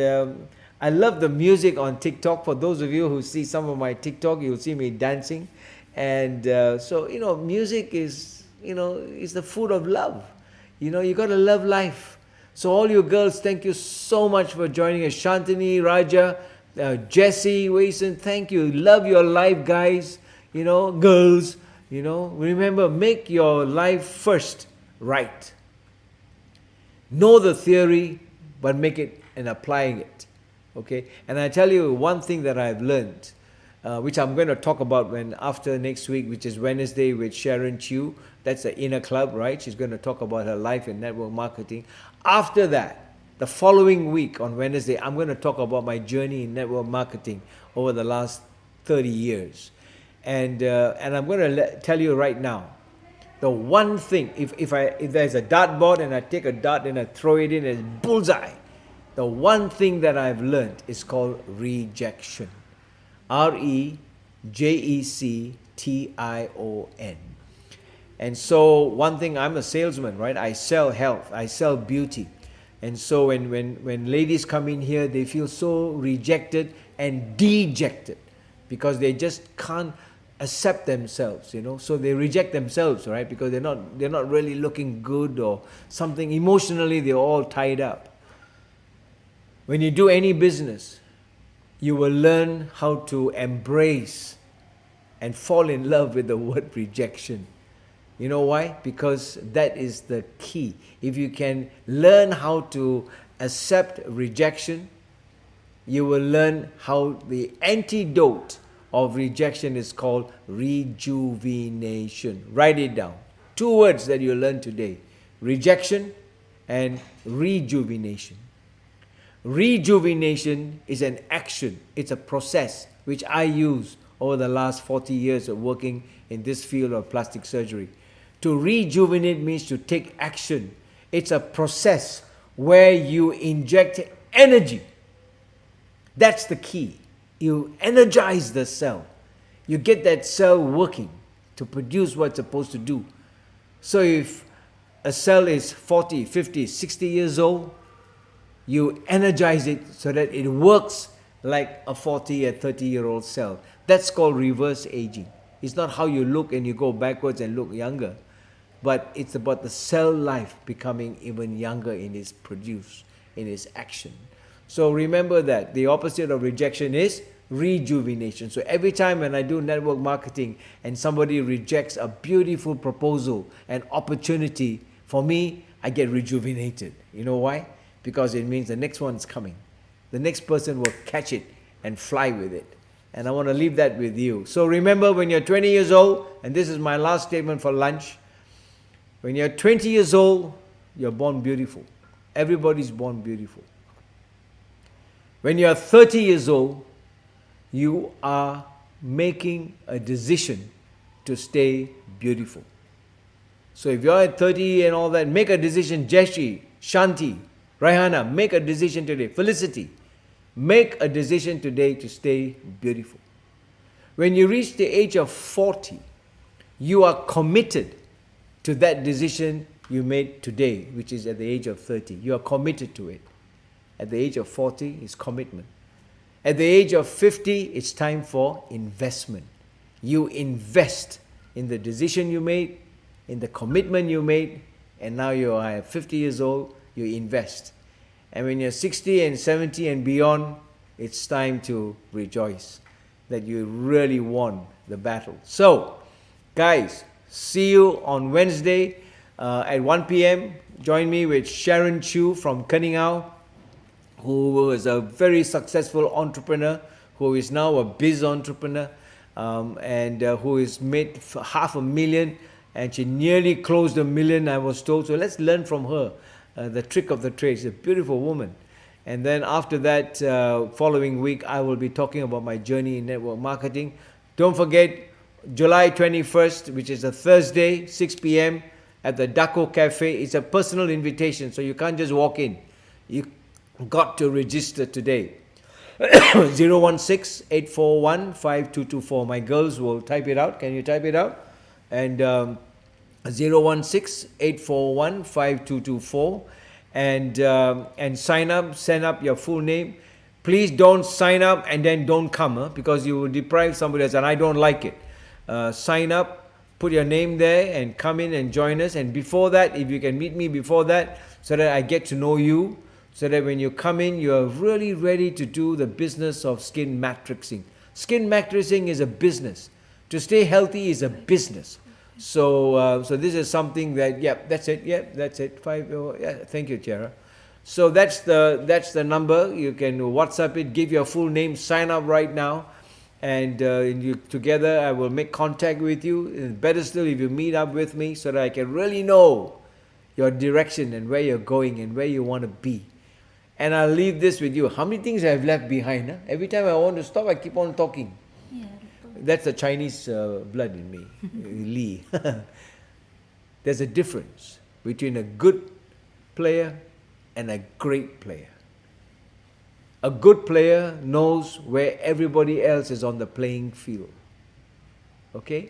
I love the music on TikTok. For those of you who see some of my TikTok, you'll see me dancing, and so music is is the food of love. You got to love life. So all you girls, thank you so much for joining us. Shantini, Raja. Jesse, Wason, thank you. Love your life, guys. Girls. Remember, make your life first right. Know the theory, but make it and applying it. Okay? And I tell you one thing that I've learned, which I'm going to talk about after next week, which is Wednesday with Sharon Chew. That's the Inner Club, right? She's going to talk about her life in network marketing. After that, the following week on Wednesday, I'm going to talk about my journey in network marketing over the last 30 years. And I'm going to tell you right now, the one thing, if there's a dartboard and I take a dart and I throw it in as bullseye, the one thing that I've learned is called rejection. REJECTION. And so one thing, I'm a salesman, right? I sell health, I sell beauty. And so when ladies come in here, they feel so rejected and dejected because they just can't accept themselves, So they reject themselves, right? Because they're not really looking good or something. Emotionally, they're all tied up. When you do any business, you will learn how to embrace and fall in love with the word rejection. You know why? Because that is the key. If you can learn how to accept rejection, you will learn how the antidote of rejection is called rejuvenation. Write it down. 2 words that you learn today. Rejection and rejuvenation. Rejuvenation is an action. It's a process which I use over the last 40 years of working in this field of plastic surgery. To rejuvenate means to take action. It's a process where you inject energy. That's the key. You energize the cell. You get that cell working to produce what it's supposed to do. So if a cell is 40, 50, 60 years old, you energize it so that it works like a 40 or 30-year-old cell. That's called reverse aging. It's not how you look and you go backwards and look younger. But it's about the cell life becoming even younger in its produce, in its action. So remember that the opposite of rejection is rejuvenation. So every time when I do network marketing and somebody rejects a beautiful proposal, an opportunity, for me, I get rejuvenated. You know why? Because it means the next one's coming. The next person will catch it and fly with it. And I want to leave that with you. So remember, when you're 20 years old, and this is my last statement for lunch, when you're 20 years old, you're born beautiful. Everybody's born beautiful. When you're 30 years old, you are making a decision to stay beautiful. So if you're at 30 and all that, make a decision. Jeshi, Shanti, Raihana, make a decision today. Felicity, make a decision today to stay beautiful. When you reach the age of 40, you are committed to that decision you made today, which is at the age of 30. You are committed to it. At the age of 40, it's commitment. At the age of 50, it's time for investment. You invest in the decision you made, in the commitment you made, and now you are 50 years old, you invest. And when you're 60 and 70 and beyond, it's time to rejoice that you really won the battle. So, guys, see you on Wednesday at 1 p.m. Join me with Sharon Chu from Keningau, who is a very successful entrepreneur, who is now a biz entrepreneur, and who has made $500,000, and she nearly closed $1 million, I was told. So let's learn from her, the trick of the trade. She's a beautiful woman. And then after that, following week, I will be talking about my journey in network marketing. Don't forget, July 21st, which is a Thursday, 6 p.m. at the Daco Cafe. It's a personal invitation, so you can't just walk in. You got to register today. 016-841-5224. My girls will type it out. Can you type it out? And 016-841-5224. And sign up, send up your full name. Please don't sign up and then don't come, because you will deprive somebody else, and I don't like it. Sign up, put your name there, and come in and join us. And before that, if you can meet me before that, so that I get to know you, so that when you come in, you are really ready to do the business of skin matrixing. Skin matrixing is a business. To stay healthy is a business. So this is something that, that's it. That's it. Thank you, Tiara. So that's the number. You can WhatsApp it, give your full name, sign up right now, and together I will make contact with you. And better still, if you meet up with me, so that I can really know your direction and where you're going and where you want to be. And I'll leave this with you. How many things I've left behind? Huh? Every time I want to stop, I keep on talking. Yeah. That's the Chinese blood in me, Li. There's a difference between a good player and a great player. A good player knows where everybody else is on the playing field. Okay?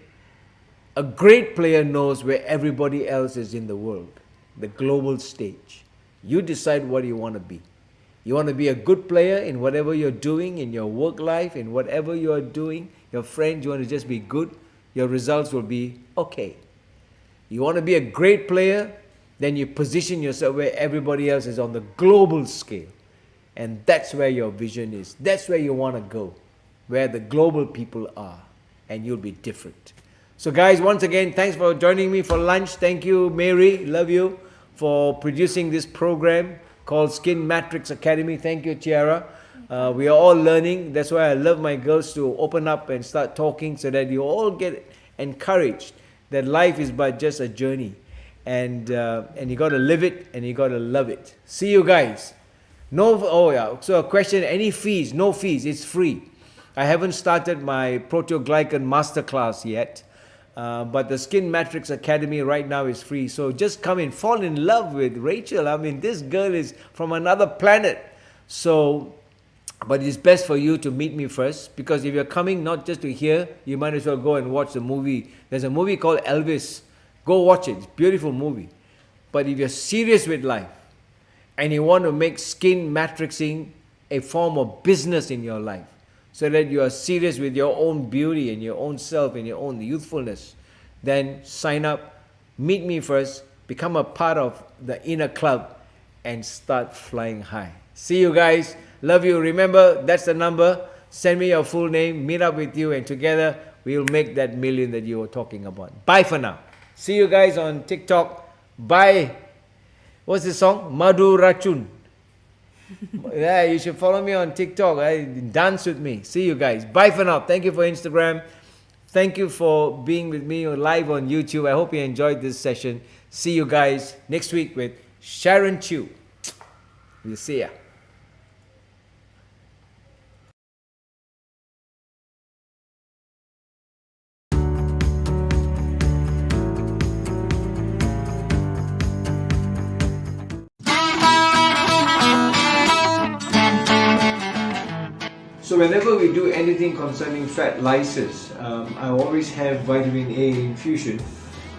A great player knows where everybody else is in the world, the global stage. You decide what you want to be. You want to be a good player in whatever you're doing, in your work life, in whatever you're doing. Your friends, you want to just be good, your results will be okay. You want to be a great player, then you position yourself where everybody else is on the global scale. And that's where your vision is. That's where you want to go, where the global people are, and you'll be different. So guys, once again, thanks for joining me for lunch. Thank you, Mary, love you, for producing this program called Skin Matrix Academy. Thank you, Tiara. We are all learning. That's why I love my girls to open up and start talking, so that you all get encouraged that life is but just a journey, and you got to live it and you got to love it. See you guys. So a question: any fees? No fees. It's free. I haven't started my proteoglycan masterclass yet, but the Skin Matrix Academy right now is free. So just come in, fall in love with Rachel. I mean, this girl is from another planet. So. But it's best for you to meet me first, because if you're coming not just to hear, you might as well go and watch the movie. There's a movie called Elvis. Go watch it. It's a beautiful movie. But if you're serious with life and you want to make skin matrixing a form of business in your life, so that you are serious with your own beauty and your own self and your own youthfulness, then sign up, meet me first, become a part of the inner club, and start flying high. See you guys. Love you. Remember, that's the number. Send me your full name, meet up with you, and together we'll make that million that you were talking about. Bye for now. See you guys on TikTok. Bye. What's the song? Madhu Rachun. Yeah, you should follow me on TikTok. Dance with me. See you guys. Bye for now. Thank you for Instagram. Thank you for being with me live on YouTube. I hope you enjoyed this session. See you guys next week with Sharon Chu. We'll see ya. So whenever we do anything concerning fat lysis, I always have vitamin A infusion,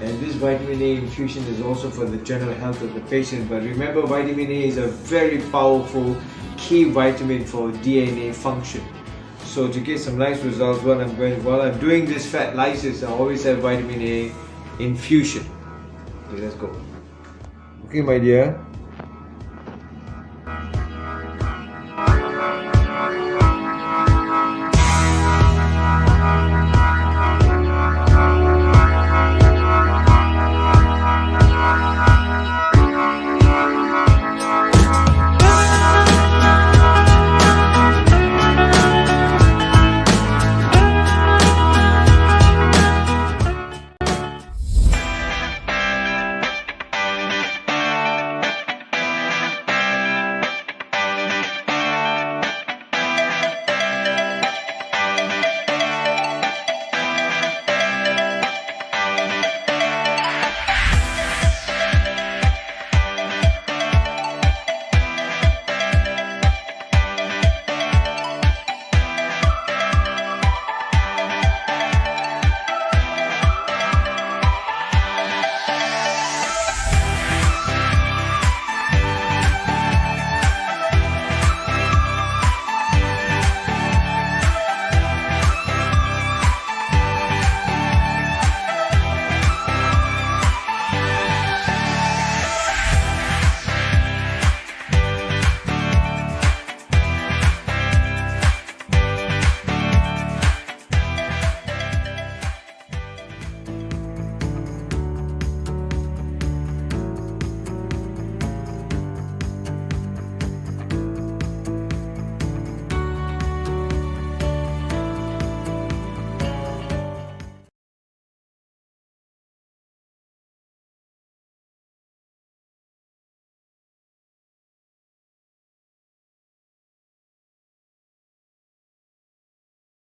and this vitamin A infusion is also for the general health of the patient. But remember, vitamin A is a very powerful key vitamin for DNA function. So to get some nice results while I'm doing this fat lysis, I always have vitamin A infusion. Okay, let's go. Okay, my dear.